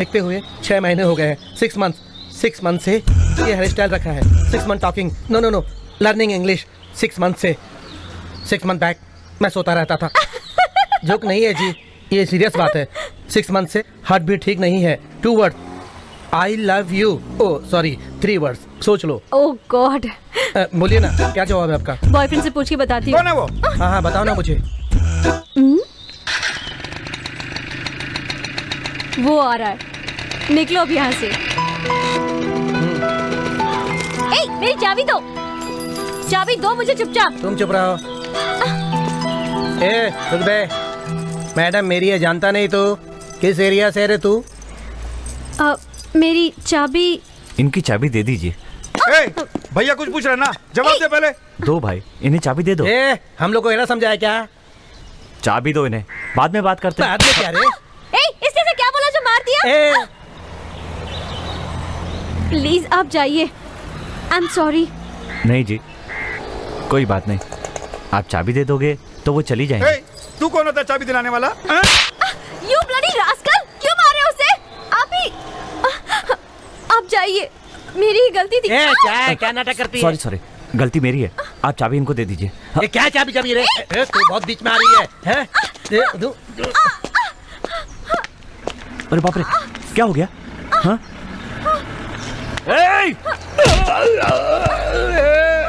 देखते हुए 6 महीने हो गए हैं। 6 मंथ से ये हेयर स्टाइल रखा है। 6 month talking know learning English. 6 month से 6 मंथ बैक मैं सोता रहता था। जोक नहीं है जी, ये सीरियस बात है। 6 मंथ से हार्ट बीट ठीक नहीं है। 2 word I love you. Oh sorry 3 words, सोच लो। ओह गॉड। बोलिए ना, क्या जवाब है आपका? बॉयफ्रेंड से पूछ के बताती हूँ। कौन है वो? हाँ बताओ ना मुझे। वो आ रहा है, निकलो अब यहाँ से। ए, मेरी चाबी दो, चाबी दो मुझे चुपचाप। तुम चुप रहो। ए रुक बे, मैडम मेरी है, जानता नहीं तू किस एरिया से रे तू? मेरी चाबी। इनकी चाबी दे दीजिए। भैया कुछ पूछ रहे ना, जवाब दे पहले। दो भाई, इन्हें चाबी दे दो। हम लोग को ना समझाया क्या? चाबी दो इन्हें, बाद में बात करते हैं। बाद में क्या रे? इसने से क्या बोला जो मार दिया? प्लीज आप जाइए। I am sorry. नहीं जी, कोई बात नहीं। आप चाबी दे दोगे तो वो चली जाएंगे। तू कौन होता है चाबी दिलाने वाला? यू ब्लडी रास्कल, क्यों मारे उसे? आप ही। आप जाइए, मेरी ही गलती थी। क्या नाटक करती है? सॉरी, गलती मेरी है। आप चाबी इनको दे दीजिए। ये क्या चाबी रे? तू बहुत बीच में आ रही है। अरे बाप रे, क्या हो गया? हाँ?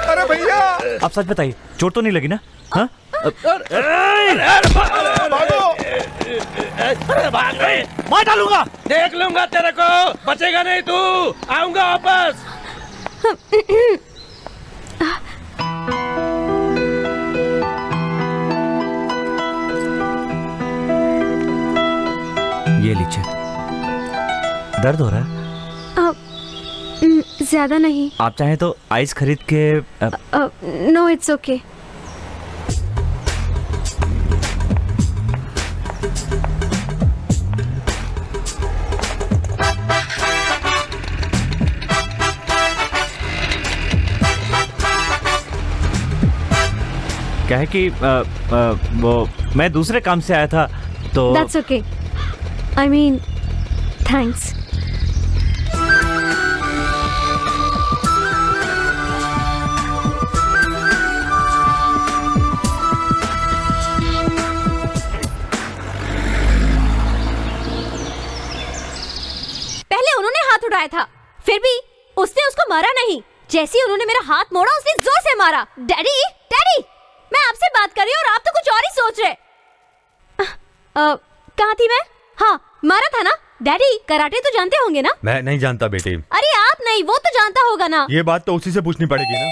अरे भैया, आप सच बताइए, चोट तो नहीं लगी ना? हाँ? मार डालूंगा, देख लूंगा तेरे को, बचेगा नहीं तू। आऊंगा वापस। ये लीजिए। दर्द हो रहा है? ज्यादा नहीं। आप चाहें तो आइस खरीद के। No it's okay. क्या है कि वो मैं दूसरे काम से आया था तो। That's okay. I mean, thanks. पहले उन्होंने हाथ उठाया था, फिर भी उसने उसको मारा नहीं। जैसे ही उन्होंने मेरा हाथ मोड़ा, उसने जोर से मारा। डैडी, डैडी, मैं आपसे बात कर रही हूँ और आप तो कुछ और ही सोच रहे। कहाँ थी मैं? हाँ, मारा था ना। डैडी, कराटे तो जानते होंगे ना? मैं नहीं जानता बेटे। अरे आप नहीं, वो तो जानता होगा ना। ये बात तो उसी से पूछनी पड़ेगी ना।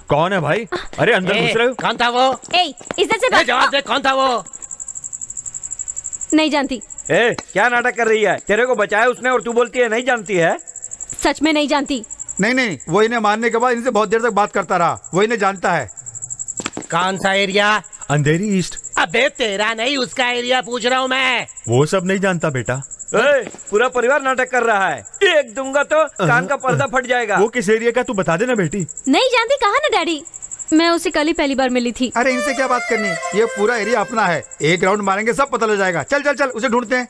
कौन है भाई? अरे अंदर घुस रहे हो? कौन था वो? इज्जत से बात। जवाब दे, कौन था वो? नहीं जानती। क्या नाटक कर रही है? तेरे को बचाया उसने और तू बोलती है नहीं जानती है? सच में नहीं जानती। नहीं, वो इन्हें मारने के बाद इनसे बहुत देर तक बात करता रहा। वो इन्हें जानता है। कौन सा एरिया? अंधेरी ईस्ट। अबे तेरा नहीं, उसका एरिया पूछ रहा हूँ मैं। वो सब नहीं जानता बेटा। पूरा परिवार नाटक कर रहा है। एक दूंगा तो कान का पर्दा फट जाएगा। वो किस एरिया का तू बता देना बेटी। नहीं जानती कहा ना डैडी, मैं उसे कल ही पहली बार मिली थी। अरे इनसे क्या बात करनी, ये पूरा एरिया अपना है। एक राउंड मारेंगे सब पता लग जाएगा। चल चल चल, उसे ढूंढते हैं।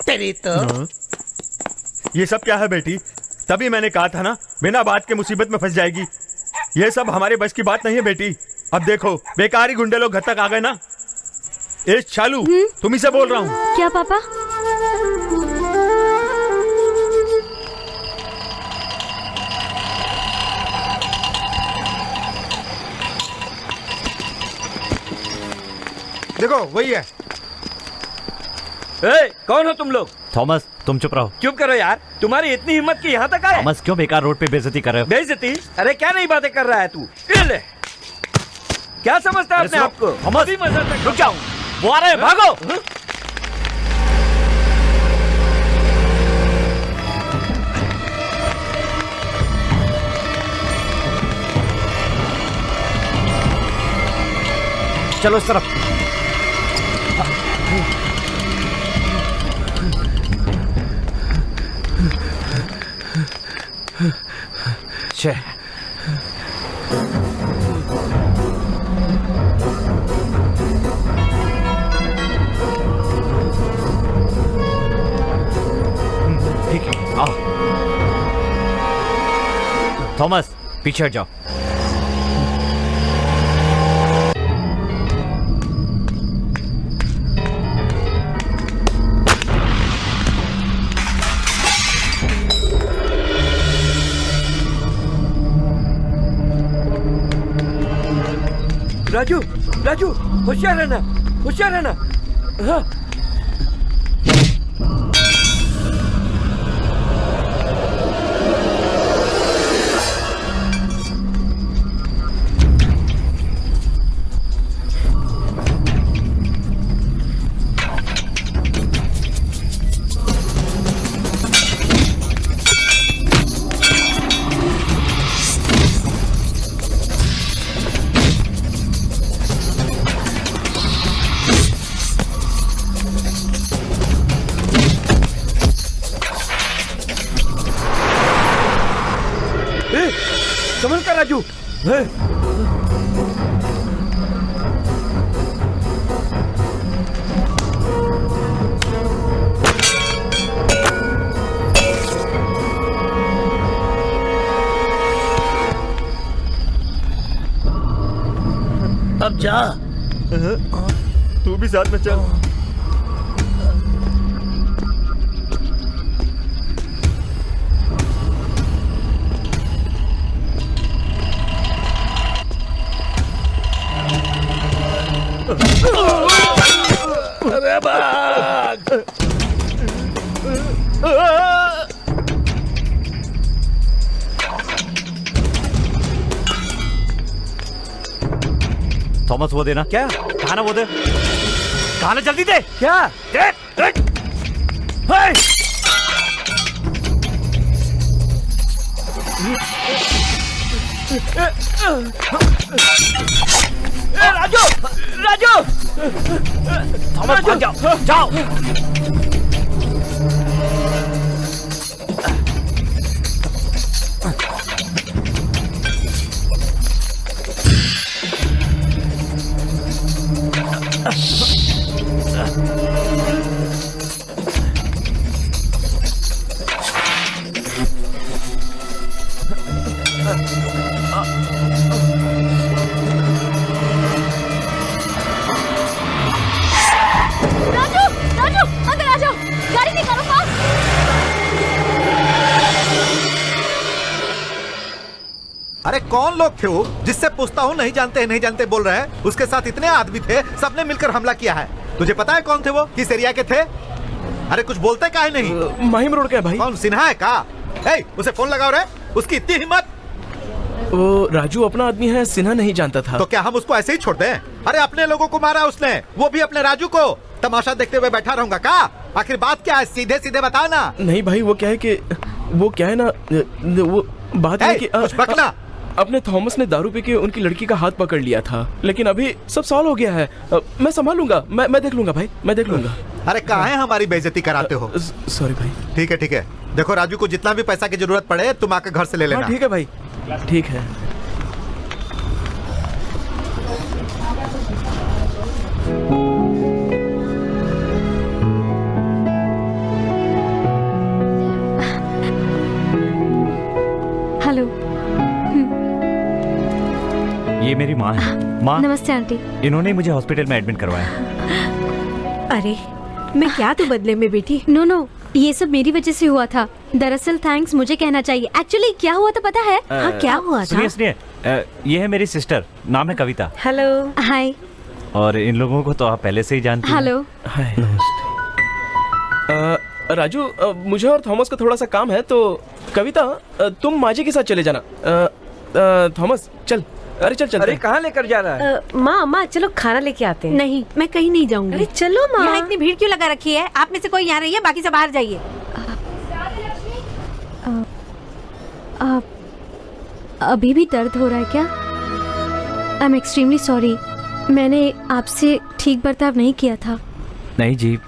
तेरी तो ये सब क्या है बेटी? तभी मैंने कहा था ना, बिना बात के मुसीबत में फंस जाएगी। ये सब हमारे बस की बात नहीं है बेटी। अब देखो, बेकार ही गुंडे लोग घर तक आ गए ना। ए चालू, तुम ही से बोल रहा हूँ। क्या पापा? देखो वही है। कौन हो तुम लोग? थॉमस, तुम चुप रहो। चुप करो यार, तुम्हारी इतनी हिम्मत कि यहाँ तक आए? थॉमस, क्यों बेकार रोड पे बेइज्जती कर रहे हो? बेइज्जती? अरे क्या नई बातें कर रहा है तू? ले, क्या समझता है अपने आप को? थॉमस, रुक जाओ, वो आ रहे हैं, भागो। चलो इस तरफ। थॉमस पीछे हट जाओ। राजू, राजू, होशियार रहना, होशियार रहना। हाँ। संभल कर राजू। अब जा। तू भी साथ में चल। अरे भाग। थॉमस वो देना। क्या? कहा ना वो दे, कहा ना जल्दी दे। क्या? दे, दे। हे! राजू, राजू, थॉमस भाग जाओ, जाओ। अरे कौन लोग थे वो? जिससे पूछता हूँ नहीं जानते बोल रहे हैं। उसके साथ इतने आदमी थे, सबने मिलकर हमला किया है। तुझे पता है कौन थे वो, किस एरिया के थे? अरे कुछ बोलते काहे नहीं? माहिम रोड का भाई। कौन, सिन्हा है का? उसे फोन लगाओ रे, उसकी इतनी हिम्मत। वो राजू अपना आदमी है, सिन्हा नहीं जानता था। तो क्या हम उसको ऐसे ही छोड़ दें? अरे अपने लोगों को मारा उसने, वो भी अपने राजू को। तमाशा देखते हुए बैठा रहूंगा का? आखिर बात क्या है, सीधे सीधे बता ना। नहीं भाई, वो क्या है ना, वो बात है कि कुछ बकना। अपने थॉमस ने दारू पी के उनकी लड़की का हाथ पकड़ लिया था, लेकिन अभी सब सॉल्व हो गया है। मैं संभालूंगा, मैं देख लूंगा भाई, मैं देख लूंगा। अरे कहाँ है, हमारी बेइज्जती कराते हो। सॉरी भाई। ठीक है, देखो राजू को जितना भी पैसा की जरूरत पड़े तुम आकर घर से ले लेना। ठीक है भाई, ठीक है। हेलो। ये मेरी माँ है। माँ, नमस्ते आंटी। इन्होंने मुझे हॉस्पिटल में एडमिट करवाया। अरे मैं क्या तू बदले में बेटी? नो, ये सब मेरी वजह से हुआ था। दरअसल थैंक्स मुझे कहना चाहिए। एक्चुअली क्या हुआ था पता है? हाँ, क्या हुआ था? सुनिए, ये है मेरी सिस्टर, नाम है कविता। हेलो। हाय। और इन लोगों को तो आप पहले से ही जानती हैं। हेलो। हाय। राजू, मुझे और थॉमस को थोड़ा सा काम है, तो कविता तुम माजी के साथ चले जाना। थॉमस चल। अरे चल। अरे कहाँ लेकर जा रहा है? माँ चलो खाना लेके आते हैं। नहीं, मैं कहीं नहीं जाऊंगी। अरे चलो माँ। यहाँ इतनी भीड़ क्यों लगा रखी है? आप में से कोई यहाँ रहिए, बाकी सब बाहर जाइए। अभी भी दर्द हो रहा है क्या? I am extremely sorry. मैंने आपसे ठीक बर्ताव नहीं किया था। नहीं जी,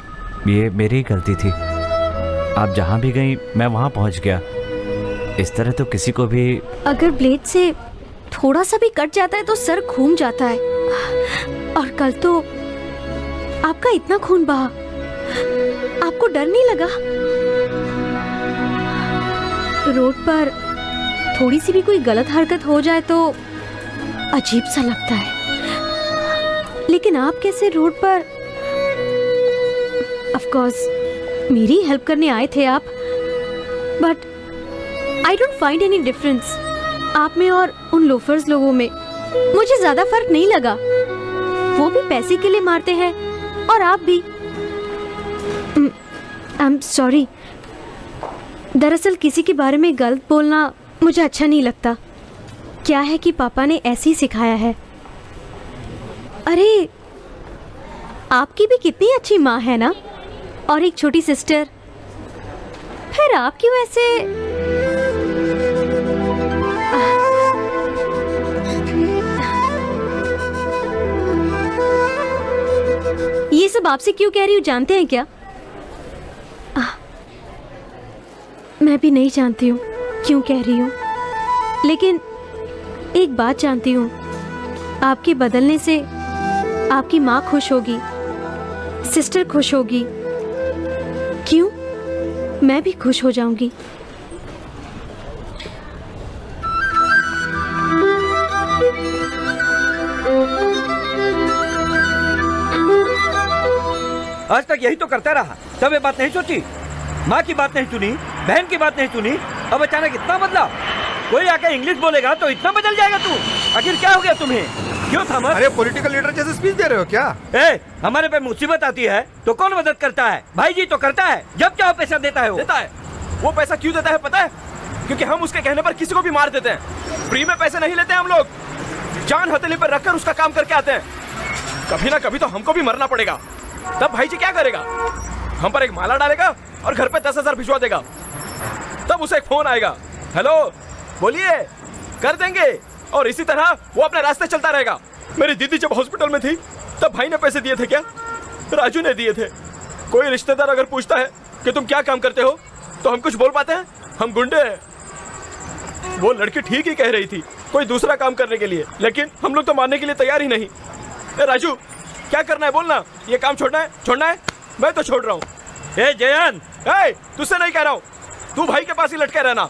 ये मेरी ही गलती थी। आप जहाँ भी गई मैं वहाँ पहुँच गया। इस तरह तो किसी को भी। अगर ब्लेड से थोड़ा सा भी कट जाता है तो सर घूम जाता है। और कल तो आपका इतना खून बहा, आपको डर नहीं लगा? रोड पर थोड़ी सी भी कोई गलत हरकत हो जाए तो अजीब सा लगता है। लेकिन आप कैसे रोड पर, ऑफ कोर्स मेरी हेल्प करने आए थे आप, but I don't find any difference आप में और उन लोफर्स लोगों में। मुझे ज्यादा फर्क नहीं लगा। वो भी पैसे के लिए मारते हैं और आप भी। आई एम सॉरी, दरअसल किसी के बारे में गलत बोलना मुझे अच्छा नहीं लगता। क्या है कि पापा ने ऐसे ही सिखाया है। अरे आपकी भी कितनी अच्छी माँ है ना, और एक छोटी सिस्टर। फिर आप क्यों ऐसे? ये सब आपसे क्यों कह रही हूँ जानते हैं क्या? मैं भी नहीं जानती हूँ क्यों कह रही हूँ, लेकिन एक बात जानती हूँ, आपके बदलने से आपकी माँ खुश होगी, सिस्टर खुश होगी। क्यों? मैं भी खुश हो जाऊंगी। आज तक यही तो करता रहा, तब ये बात नहीं सोची, माँ की बात नहीं सुनी, बहन की बात नहीं सुनी, अब अचानक इतना बदला। कोई आकर इंग्लिश बोलेगा तो इतना बदल जाएगा तू? आखिर क्या हो गया तुम्हें? क्यों थॉमस? अरे पॉलिटिकल लीडर जैसे स्पीच दे रहे हो क्या? हमारे पे मुसीबत आती है तो कौन मदद करता है? भाई जी तो करता है, जब चाहो पैसा देता है। देता है। वो पैसा क्यों देता है पता है? क्योंकि हम उसके कहने पर किसी को भी मार देते हैं। फ्री में पैसे नहीं लेते हम लोग, जान हथेली पर रखकर उसका काम करके आते हैं। कभी ना कभी तो हमको भी मरना पड़ेगा। तब भाई जी क्या करेगा? हम पर एक माला डालेगा और घर पे 10,000 भिजवा देगा। तब उसे एक फोन आएगा, हेलो बोलिए, कर देंगे। और इसी तरह वो अपने रास्ते चलता रहेगा। मेरी दीदी जब हॉस्पिटल में थी तब भाई ने पैसे दिए थे क्या? राजू ने दिए थे। कोई रिश्तेदार अगर पूछता है कि तुम क्या काम करते हो तो हम कुछ बोल पाते हैं? हम गुंडे हैं। वो लड़की ठीक ही कह रही थी कोई दूसरा काम करने के लिए, लेकिन हम लोग तो मानने के लिए तैयार ही नहीं। राजू क्या करना है बोलना? ये काम छोड़ना है? छोड़ना है? मैं तो छोड़ रहा हूँ। जयन, तुझसे नहीं कह रहा हूँ, तू भाई के पास ही लटके रहना।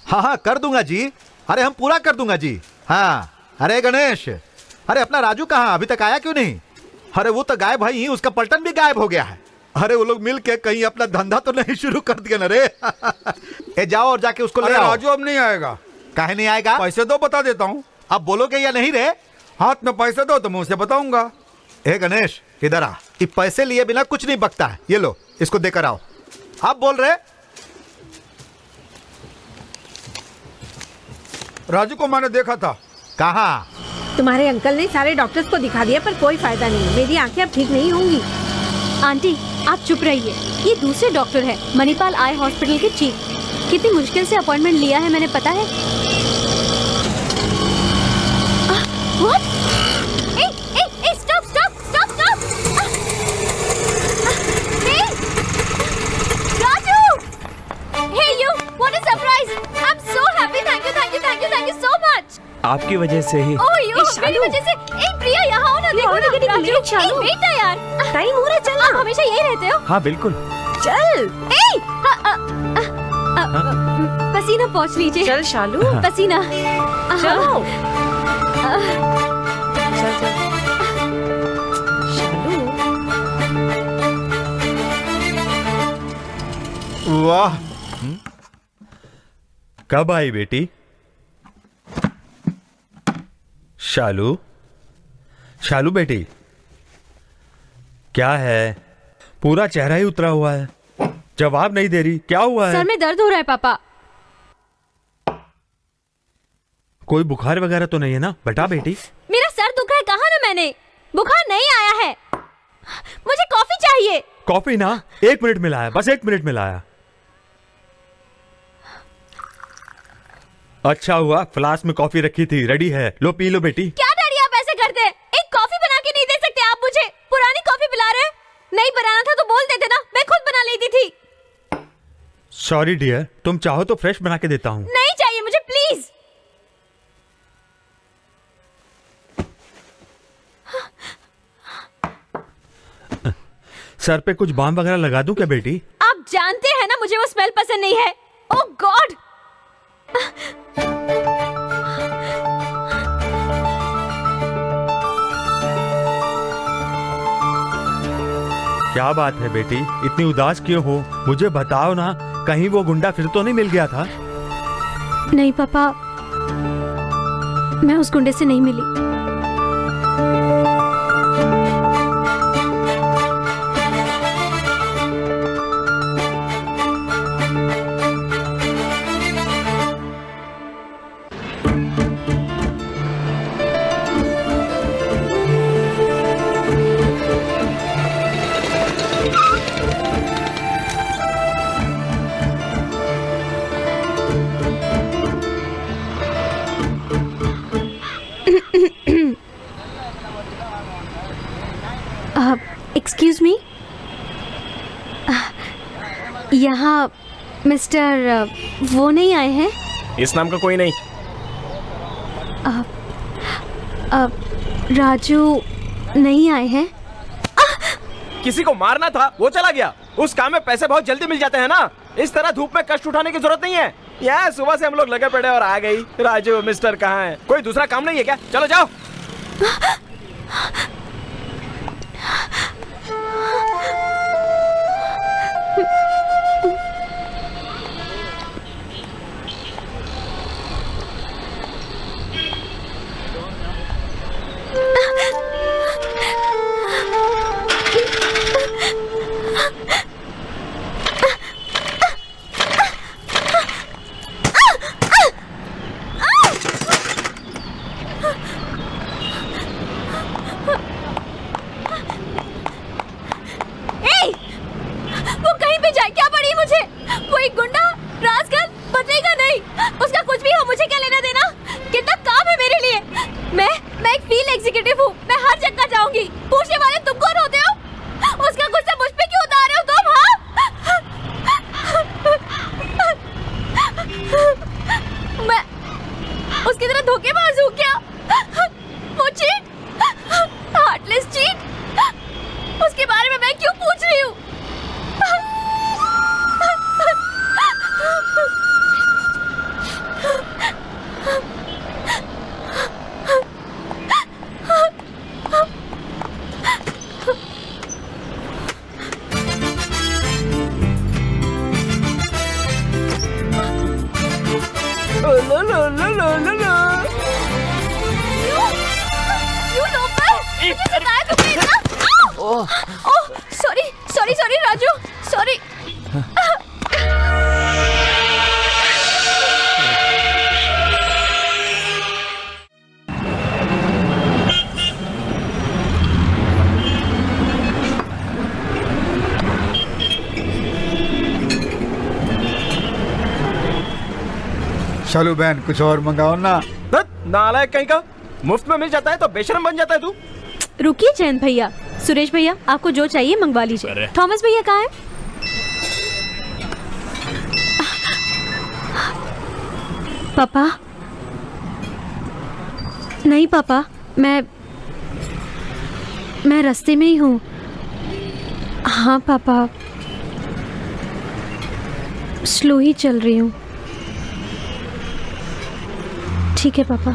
हाँ हाँ कर दूंगा जी। अरे हम पूरा कर दूंगा जी। हाँ अरे गणेश, अरे अपना राजू कहाँ, अभी तक आया क्यों नहीं? अरे वो तो गायब भाई, उसका पलटन भी गायब हो गया है। अरे वो लोग मिल के कहीं अपना धंधा तो नहीं शुरू कर दिया ना रे? ए जाओ और जाके उसको ले आओ। राजू अब नहीं आएगा। काहे नहीं आएगा? पैसे दो, बता देता हूँ। अब बोलोगे या नहीं रे? हाथ में पैसे दो तो मैं उसे बताऊंगा। ए गणेश इधर आ, ये पैसे लिए बिना कुछ नहीं बकता है। ये लो, इसको देकर आओ। आप बोल रहे? राजू को मैंने देखा था। कहाँ? तुम्हारे अंकल ने सारे डॉक्टर्स को दिखा दिया पर कोई फायदा नहीं। मेरी आंखें अब ठीक नहीं होंगी। आंटी आप चुप रहिए, ये दूसरे डॉक्टर है, मणिपाल आई हॉस्पिटल के चीफ। कितनी मुश्किल से अपॉइंटमेंट लिया है मैंने, पता है? What? Stop. Raju! Hey you, what a surprise! I'm so happy. Thank you so much. आपकी वजह से ही। Oh you, मेरी वजह से। प्रिया यहाँ हो ना, देखो ना। राजू, बेटा यार, टाइम हो रहा है, चल। आप हमेशा यही रहते हो? हाँ बिल्कुल। चल। पसीना पहुँच लीजिए। चल शालू। पसीना। चलो। चल। शालू। वाह, कब आई बेटी? शालू बेटी, क्या है? पूरा चेहरा ही उतरा हुआ है, जवाब नहीं दे रही, क्या हुआ है? सर में दर्द हो रहा है पापा। कोई बुखार वगैरह तो नहीं है ना? बता बेटी। मेरा सर दुख रहा है, कहा ना मैंने, बुखार नहीं आया है। मुझे कॉफी चाहिए। कॉफी ना, 1 मिनट में लाया, बस 1 मिनट में लाया। अच्छा हुआ फ्लास्क में कॉफी रखी थी, रेडी है, लो पी लो बेटी। क्या डैडी आप ऐसे करते हैं? एक कॉफी बना के नहीं दे सकते आप मुझे? पुरानी कॉफी पिला रहे हैं? नहीं बनाना था तो बोल देते ना, मैं खुद बना लेती थी। सॉरी डियर, तुम चाहो तो फ्रेश बना के देता हूँ। नहीं चाहिए मुझे, प्लीज। सर पे कुछ बाम वगैरह लगा दूं क्या बेटी? आप जानते हैं ना मुझे वो स्मेल पसंद नहीं है। ओह गॉड, क्या बात है बेटी, इतनी उदास क्यों हो? मुझे बताओ ना, कहीं वो गुंडा फिर तो नहीं मिल गया था? नहीं पापा, मैं उस गुंडे से नहीं मिली। एक्सक्यूज मी, यहाँ मिस्टर वो नहीं आए हैं? इस नाम का कोई नहीं। राजू नहीं आए हैं? किसी को मारना था, वो चला गया। उस काम में पैसे बहुत जल्दी मिल जाते हैं ना, इस तरह धूप में कष्ट उठाने की जरूरत नहीं है। यार सुबह से हम लोग लगे पड़े और आ गई। राजू मिस्टर कहाँ है? कोई दूसरा काम नहीं है क्या? चलो जाओ। Sorry Raju, sorry. चलो बहन कुछ और मंगाओ ना। नालायक कहीं का, मुफ्त में मिल जाता है तो बेशरम बन जाता है तू। रुकिए जयंत भैया, सुरेश भैया आपको जो चाहिए मंगवा लीजिए। थॉमस भैया कहाँ है? पापा? नहीं पापा, मैं रास्ते में ही हूँ। हाँ पापा, स्लो ही चल रही हूँ। ठीक है पापा।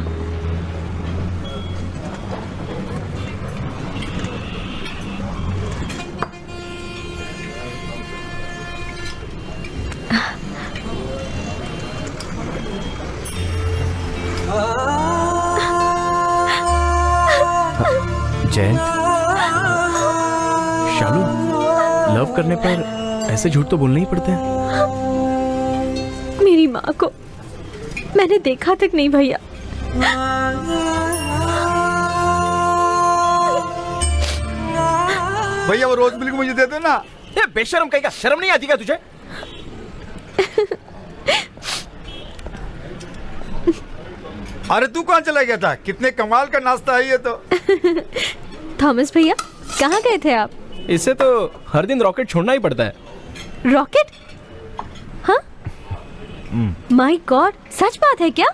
जयंत, शालू, लव करने पर ऐसे झूठ तो बोलने ही पड़ते हैं। मेरी माँ को मैंने देखा तक नहीं भैया। भैया वो रोज मिल्क मुझे दे दो ना। ये बेशरम कहीं का, शर्म नहीं आती क्या तुझे? अरे तू कहाँ चला गया था? कितने कमाल का नाश्ता है ये तो। थॉमस भैया कहाँ गए थे आप? इससे तो हर दिन रॉकेट छोड़ना ही पड़ता है। रॉकेट? हाँ? माय गॉड, सच बात है क्या?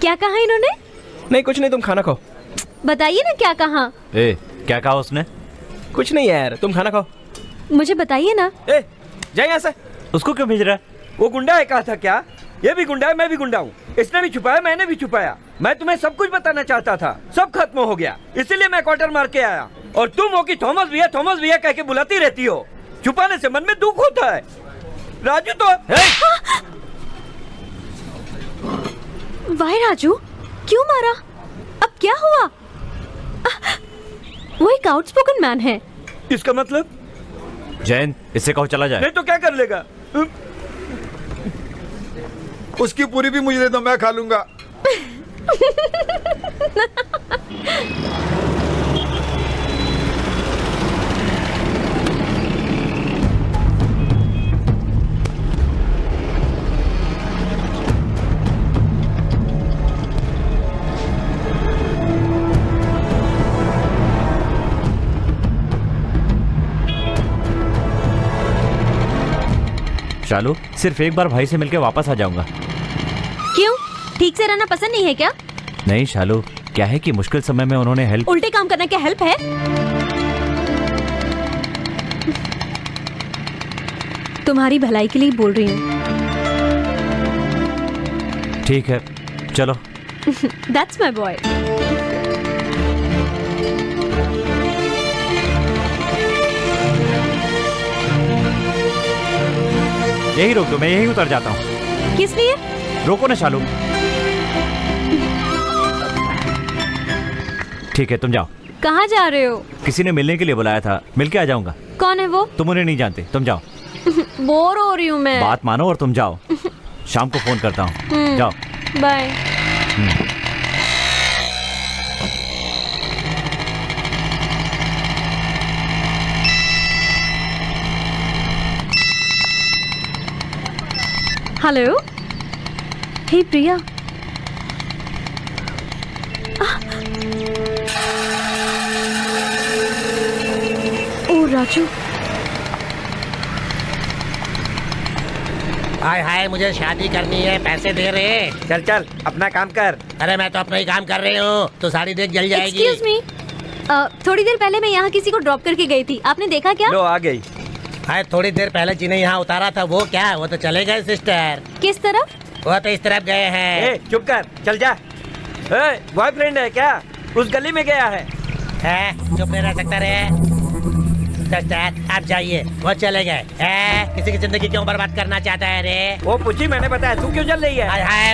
क्या कहा इन्होंने? नहीं कुछ नहीं, तुम खाना खाओ। बताइए ना क्या कहा। क्या कहा उसने? कुछ नहीं यार, तुम खाना खाओ। मुझे बताइए ना। जाए यहाँ से। उसको क्यों भेज रहा है? वो गुंडा है, कहा था क्या? ये भी गुंडा है, मैं भी गुंडा हूँ। इसने भी छुपाया, मैंने भी छुपाया। मैं तुम्हें सब कुछ बताना चाहता था, सब खत्म हो गया, इसीलिए मैं क्वार्टर मार के आया। और तुम हो कि थॉमस भैया कह के बुलाती रहती हो। छुपाने से मन में दुख होता है। राजू तो वाह राजू, क्यों मारा? अब क्या हुआ? वो एक आउटस्पोकन मैन है। इसका मतलब? जैन, इससे कहो चला जाए। नहीं तो क्या कर लेगा? उसकी पूरी भी मुझे दे दो, मैं खा लूंगा। शालू, सिर्फ एक बार भाई से मिलके वापस आ जाऊंगा। क्यों? ठीक से रहना पसंद नहीं है क्या? नहीं शालू, क्या है कि मुश्किल समय में उन्होंने हेल्प। उल्टे काम करना क्या हेल्प है? तुम्हारी भलाई के लिए बोल रही हूँ। ठीक है, चलो। That's my boy. यही रोक दो, मैं यही उतर जाता हूँ। किस लिए? रोको ना शालू। ठीक है, तुम जाओ। कहाँ जा रहे हो? किसी ने मिलने के लिए बुलाया था, मिलके आ जाऊंगा। कौन है वो? तुम उन्हें नहीं जानते, तुम जाओ। बोर हो रही हूँ मैं। बात मानो और तुम जाओ। शाम को फोन करता हूँ, जाओ। बाय। हेलो, हे प्रिया। ओ राजू। हाय हाय, मुझे शादी करनी है, पैसे दे रहे। चल चल अपना काम कर। अरे मैं तो अपना ही काम कर रही हूँ, तो साड़ी देख जल जाएगी। एक्सक्यूज मी, थोड़ी देर पहले मैं यहाँ किसी को ड्रॉप करके गई थी, आपने देखा क्या? लो आ गई। हाय, थोड़ी देर पहले जिन्हें यहाँ उतारा था वो क्या? वो तो चले गए सिस्टर। किस तरफ? वो तो इस तरफ गए हैं। चुप कर, चल जा। बॉयफ्रेंड है क्या? उस गली में गया है। चुप नहीं रह सकता रे। सिस्टर आप जाइए, वो चले गए। किसी की जिंदगी क्यों बर्बाद करना चाहता है रे? वो पूछी, मैंने बताया, तू क्यों जल रही है? हाय हाय।